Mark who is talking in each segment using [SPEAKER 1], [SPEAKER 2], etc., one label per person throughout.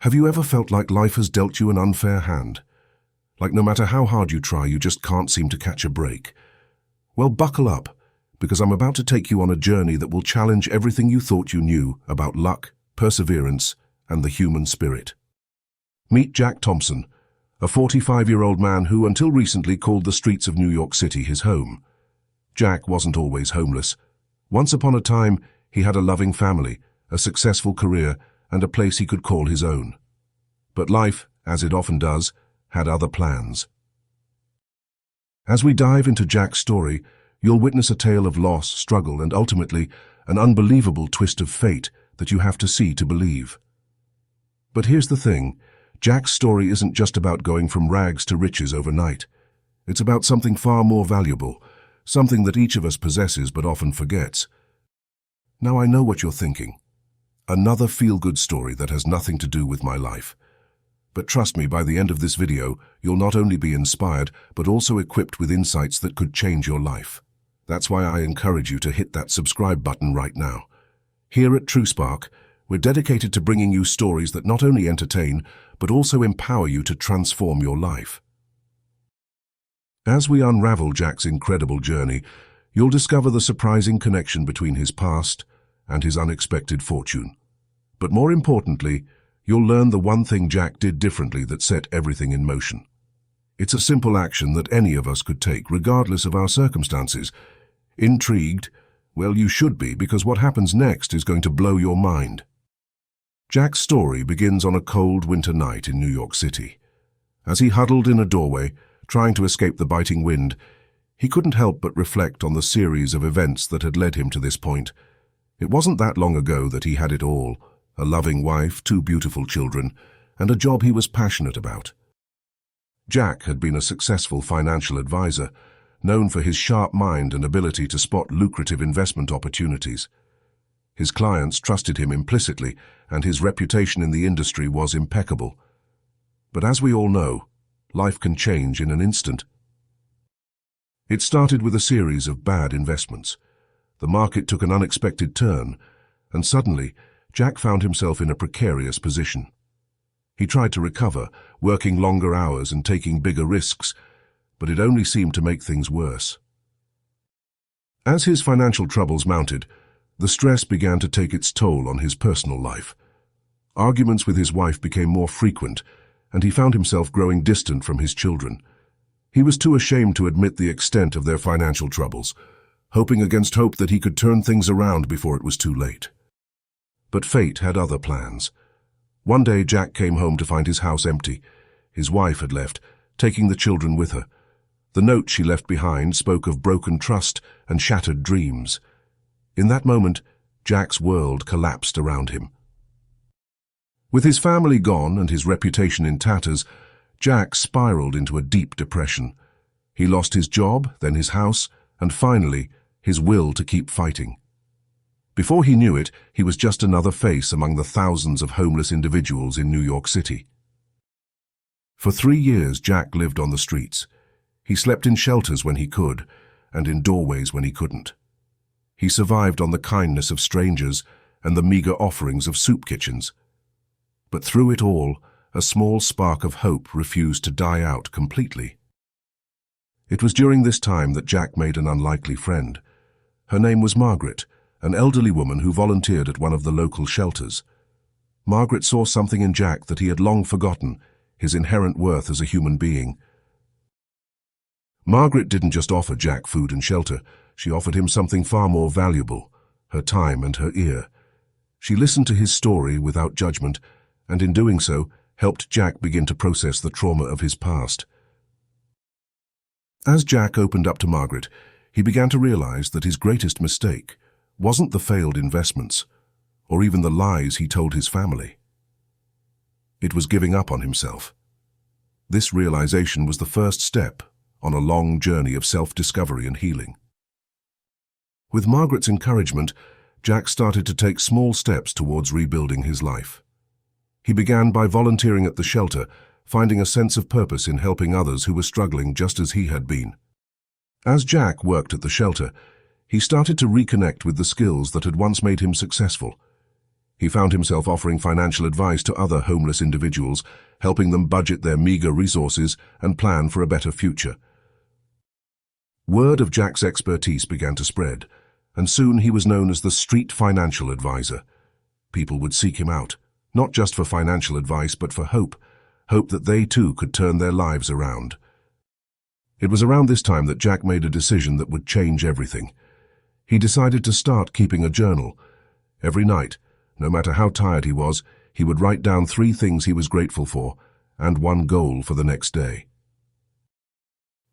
[SPEAKER 1] Have you ever felt like life has dealt you an unfair hand? Like no matter how hard you try, you just can't seem to catch a break? Well, buckle up, because I'm about to take you on a journey that will challenge everything you thought you knew about luck, perseverance, and the human spirit. Meet Jack Thompson, a 45-year-old man who until recently called the streets of New York City his home. Jack wasn't always homeless. Once upon a time, he had a loving family, a successful career, and a place he could call his own. But life, as it often does, had other plans. As we dive into Jack's story, you'll witness a tale of loss, struggle, and ultimately an unbelievable twist of fate that you have to see to believe. But here's the thing, Jack's story isn't just about going from rags to riches overnight. It's about something far more valuable, something that each of us possesses but often forgets. Now I know what you're thinking. Another feel-good story that has nothing to do with my life. But trust me, by the end of this video, you'll not only be inspired, but also equipped with insights that could change your life. That's why I encourage you to hit that subscribe button right now. Here at TrueSpark, we're dedicated to bringing you stories that not only entertain, but also empower you to transform your life. As we unravel Jack's incredible journey, you'll discover the surprising connection between his past and his unexpected fortune. But more importantly, you'll learn the one thing Jack did differently that set everything in motion. It's a simple action that any of us could take, regardless of our circumstances. Intrigued? Well, you should be, because what happens next is going to blow your mind. Jack's story begins on a cold winter night in New York City. As he huddled in a doorway, trying to escape the biting wind, he couldn't help but reflect on the series of events that had led him to this point. It wasn't that long ago that he had it all: a loving wife, 2 beautiful children, and a job he was passionate about. Jack had been a successful financial advisor, known for his sharp mind and ability to spot lucrative investment opportunities. His clients trusted him implicitly, and his reputation in the industry was impeccable. But as we all know, life can change in an instant. It started with a series of bad investments. The market took an unexpected turn, and suddenly, Jack found himself in a precarious position. He tried to recover, working longer hours and taking bigger risks, but it only seemed to make things worse. As his financial troubles mounted, the stress began to take its toll on his personal life. Arguments with his wife became more frequent, and he found himself growing distant from his children. He was too ashamed to admit the extent of their financial troubles, hoping against hope that he could turn things around before it was too late. But fate had other plans. One day Jack came home to find his house empty. His wife had left, taking the children with her. The note she left behind spoke of broken trust and shattered dreams. In that moment, Jack's world collapsed around him. With his family gone and his reputation in tatters, Jack spiraled into a deep depression. He lost his job, then his house, and finally, his will to keep fighting. Before he knew it, he was just another face among the thousands of homeless individuals in New York City. For 3 years, Jack lived on the streets. He slept in shelters when he could, and in doorways when he couldn't. He survived on the kindness of strangers and the meager offerings of soup kitchens. But through it all, a small spark of hope refused to die out completely. It was during this time that Jack made an unlikely friend. Her name was Margaret, an elderly woman who volunteered at one of the local shelters. Margaret saw something in Jack that he had long forgotten, his inherent worth as a human being. Margaret didn't just offer Jack food and shelter, she offered him something far more valuable: her time and her ear. She listened to his story without judgment, and in doing so, helped Jack begin to process the trauma of his past. As Jack opened up to Margaret, he began to realize that his greatest mistake wasn't the failed investments, or even the lies he told his family. It was giving up on himself. This realization was the first step on a long journey of self-discovery and healing. With Margaret's encouragement, Jack started to take small steps towards rebuilding his life. He began by volunteering at the shelter, finding a sense of purpose in helping others who were struggling just as he had been. As Jack worked at the shelter, he started to reconnect with the skills that had once made him successful. He found himself offering financial advice to other homeless individuals, helping them budget their meager resources and plan for a better future. Word of Jack's expertise began to spread, and soon he was known as the street financial advisor. People would seek him out, not just for financial advice but for hope that they too could turn their lives around. It was around this time that Jack made a decision that would change everything. He decided to start keeping a journal. Every night, no matter how tired he was, he would write down 3 things he was grateful for and 1 goal for the next day.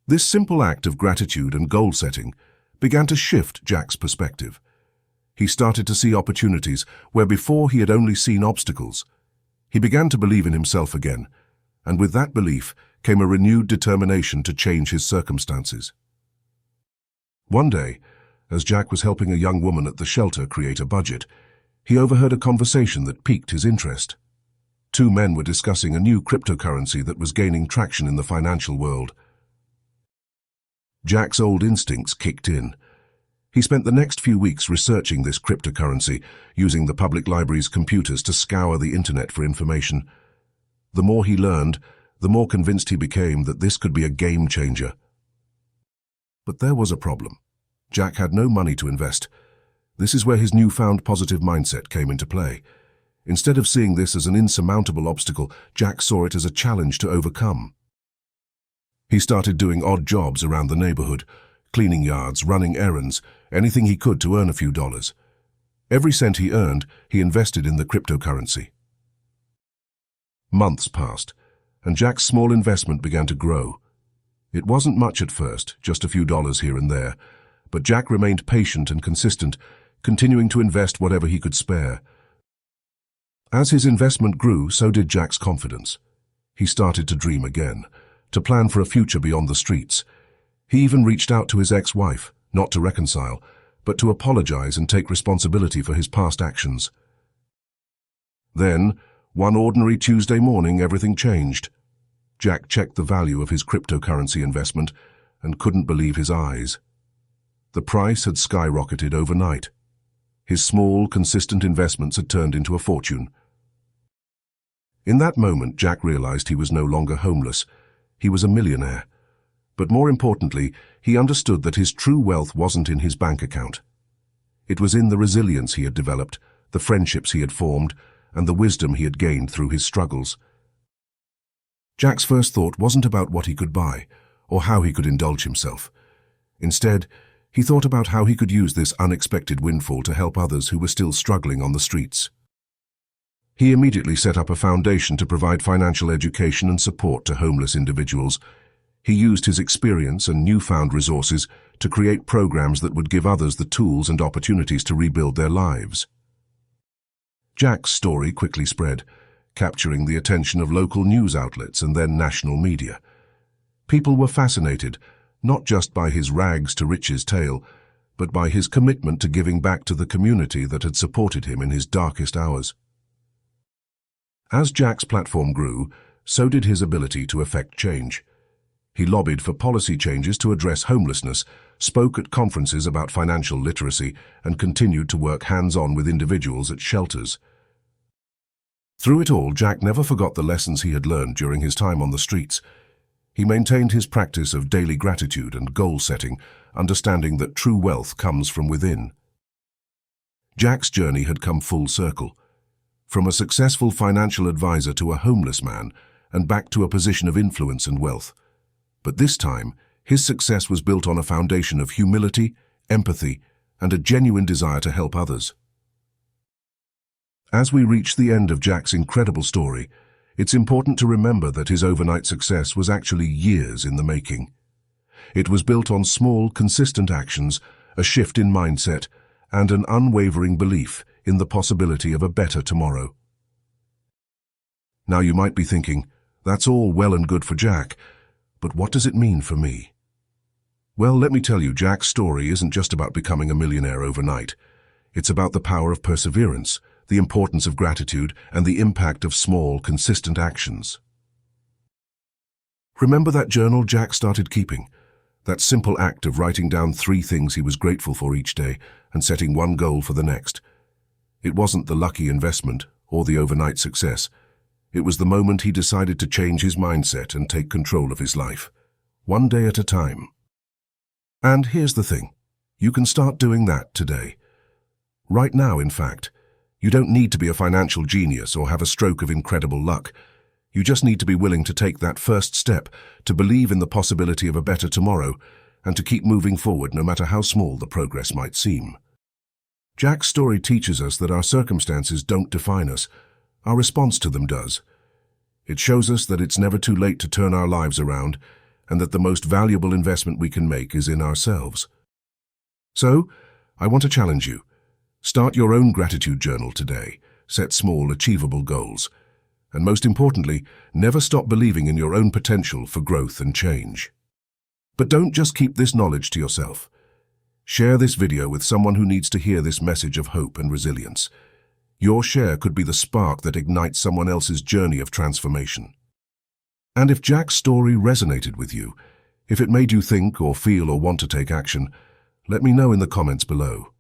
[SPEAKER 1] This simple act of gratitude and goal setting began to shift Jack's perspective. He started to see opportunities where before he had only seen obstacles. He began to believe in himself again, and with that belief came a renewed determination to change his circumstances. One day, as Jack was helping a young woman at the shelter create a budget, he overheard a conversation that piqued his interest. 2 men were discussing a new cryptocurrency that was gaining traction in the financial world. Jack's old instincts kicked in. He spent the next few weeks researching this cryptocurrency, using the public library's computers to scour the internet for information. The more he learned, the more convinced he became that this could be a game changer. But there was a problem. Jack had no money to invest. This is where his newfound positive mindset came into play. Instead of seeing this as an insurmountable obstacle, Jack saw it as a challenge to overcome. He started doing odd jobs around the neighborhood, cleaning yards, running errands, anything he could to earn a few dollars. Every cent he earned, he invested in the cryptocurrency. Months passed, and Jack's small investment began to grow. It wasn't much at first, just a few dollars here and there, but Jack remained patient and consistent, continuing to invest whatever he could spare. As his investment grew, so did Jack's confidence. He started to dream again, to plan for a future beyond the streets. He even reached out to his ex-wife, not to reconcile, but to apologize and take responsibility for his past actions. Then, one ordinary Tuesday morning, everything changed. Jack checked the value of his cryptocurrency investment and couldn't believe his eyes. The price had skyrocketed overnight. His small, consistent investments had turned into a fortune. In that moment, Jack realized he was no longer homeless. He was a millionaire. But more importantly, he understood that his true wealth wasn't in his bank account. It was in the resilience he had developed, the friendships he had formed, and the wisdom he had gained through his struggles. Jack's first thought wasn't about what he could buy, or how he could indulge himself. Instead, he thought about how he could use this unexpected windfall to help others who were still struggling on the streets. He immediately set up a foundation to provide financial education and support to homeless individuals. He used his experience and newfound resources to create programs that would give others the tools and opportunities to rebuild their lives. Jack's story quickly spread, capturing the attention of local news outlets and then national media. People were fascinated, not just by his rags-to-riches tale, but by his commitment to giving back to the community that had supported him in his darkest hours. As Jack's platform grew, so did his ability to effect change. He lobbied for policy changes to address homelessness, spoke at conferences about financial literacy, and continued to work hands-on with individuals at shelters. Through it all, Jack never forgot the lessons he had learned during his time on the streets. He maintained his practice of daily gratitude and goal-setting, understanding that true wealth comes from within. Jack's journey had come full circle. From a successful financial advisor to a homeless man, and back to a position of influence and wealth. But this time, his success was built on a foundation of humility, empathy, and a genuine desire to help others. As we reach the end of Jack's incredible story, it's important to remember that his overnight success was actually years in the making. It was built on small, consistent actions, a shift in mindset, and an unwavering belief in the possibility of a better tomorrow. Now you might be thinking, that's all well and good for Jack, but what does it mean for me? Well, let me tell you, Jack's story isn't just about becoming a millionaire overnight. It's about the power of perseverance, the importance of gratitude, and the impact of small, consistent actions. Remember that journal Jack started keeping? That simple act of writing down 3 things he was grateful for each day and setting one goal for the next. It wasn't the lucky investment or the overnight success. It was the moment he decided to change his mindset and take control of his life, one day at a time. And here's the thing. You can start doing that today. Right now, in fact. You don't need to be a financial genius or have a stroke of incredible luck. You just need to be willing to take that first step, to believe in the possibility of a better tomorrow, and to keep moving forward no matter how small the progress might seem. Jack's story teaches us that our circumstances don't define us. Our response to them does. It shows us that it's never too late to turn our lives around, and that the most valuable investment we can make is in ourselves. So, I want to challenge you. Start your own gratitude journal today. Set small, achievable goals. And most importantly, never stop believing in your own potential for growth and change. But don't just keep this knowledge to yourself. Share this video with someone who needs to hear this message of hope and resilience. Your share could be the spark that ignites someone else's journey of transformation. And if Jack's story resonated with you, if it made you think or feel or want to take action, let me know in the comments below.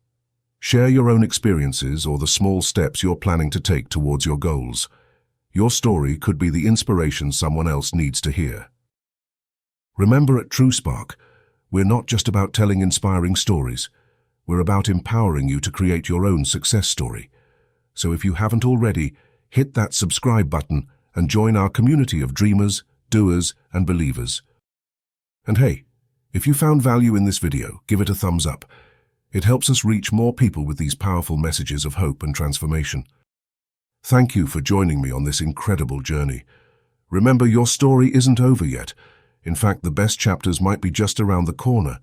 [SPEAKER 1] Share your own experiences or the small steps you're planning to take towards your goals. Your story could be the inspiration someone else needs to hear. Remember, at TrueSpark, we're not just about telling inspiring stories. We're about empowering you to create your own success story. So if you haven't already, hit that subscribe button and join our community of dreamers, doers, and believers. And hey, if you found value in this video, give it a thumbs up. It helps us reach more people with these powerful messages of hope and transformation. Thank you for joining me on this incredible journey. Remember, your story isn't over yet. In fact, the best chapters might be just around the corner.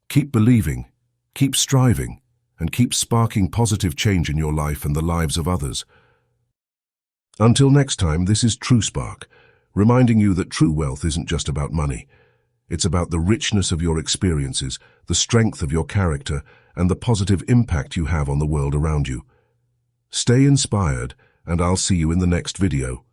[SPEAKER 1] Keep believing, keep striving, and keep sparking positive change in your life and the lives of others. Until next time, this is TrueSpark, reminding you that true wealth isn't just about money. It's about the richness of your experiences, the strength of your character, and the positive impact you have on the world around you. Stay inspired, and I'll see you in the next video.